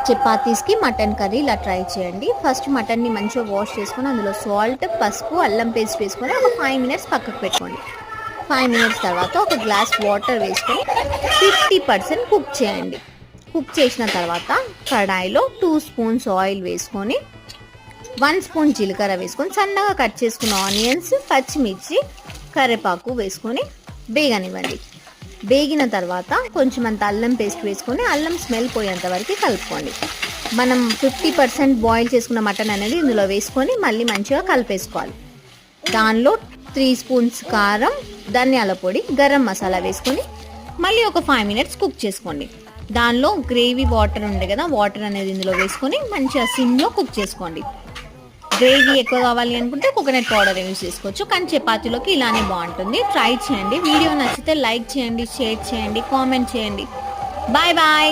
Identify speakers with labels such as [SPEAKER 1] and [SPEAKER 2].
[SPEAKER 1] చపాతీస్కి mutton curry ఇలా try చేయండి. First మటన్ని మంచిగా వాష్ చేసుకొని అందులో సాల్ట్, పసుపు, అల్లం పేస్ట్ వేసుకొని ఒక 5 మినిట్స్ పక్కకు పెట్టుకోండి. 5 మినిట్స్ తర్వాత ఒక గ్లాస్ వాటర్ వేసుకొని 50% కుక్ చేయండి. కుక్ చేసిన తర్వాత కడాయిలో 2 స్పూన్స్ ఆయిల్ వేసుకొని 1 స్పూన్ జీలకర్ర వేసుకొని సన్నగా కట్ చేసుకున్న ఆనియన్స్, పచ్చిమిర్చి, కరివేపాకు వేసుకొని వేగనివ్వండి. వేగిన తర్వాత కొంచెం అంత అల్లం పేస్ట్ వేసుకొని అల్లం స్మెల్ పోయేంత వరకు కలుపుకోండి. మనం 50% బాయిల్ చేసుకున్న మటన్ అనేది ఇందులో వేసుకొని మళ్ళీ మంచిగా కలిపేసుకోవాలి. దానిలో 3 స్పూన్స్ కారం, ధనియాల పొడి, గరం మసాలా వేసుకొని మళ్ళీ ఒక 5 మినిట్స్ కుక్ చేసుకోండి. దానిలో గ్రేవీ వాటర్ ఉండే కదా, వాటర్ అనేది ఇందులో వేసుకొని మంచిగా సిమ్లో కుక్ చేసుకోండి. గ్రేవీ ఎక్కువ కావాలి అనుకుంటే కోకోనట్ పౌడర్ యూజ్ చేసుకోవచ్చు, కానీ చపాతీలోకి ఇలానే బాగుంటుంది. ట్రై చేయండి. వీడియో నచ్చితే లైక్ చేయండి, షేర్ చేయండి, కామెంట్ చేయండి. Bye bye.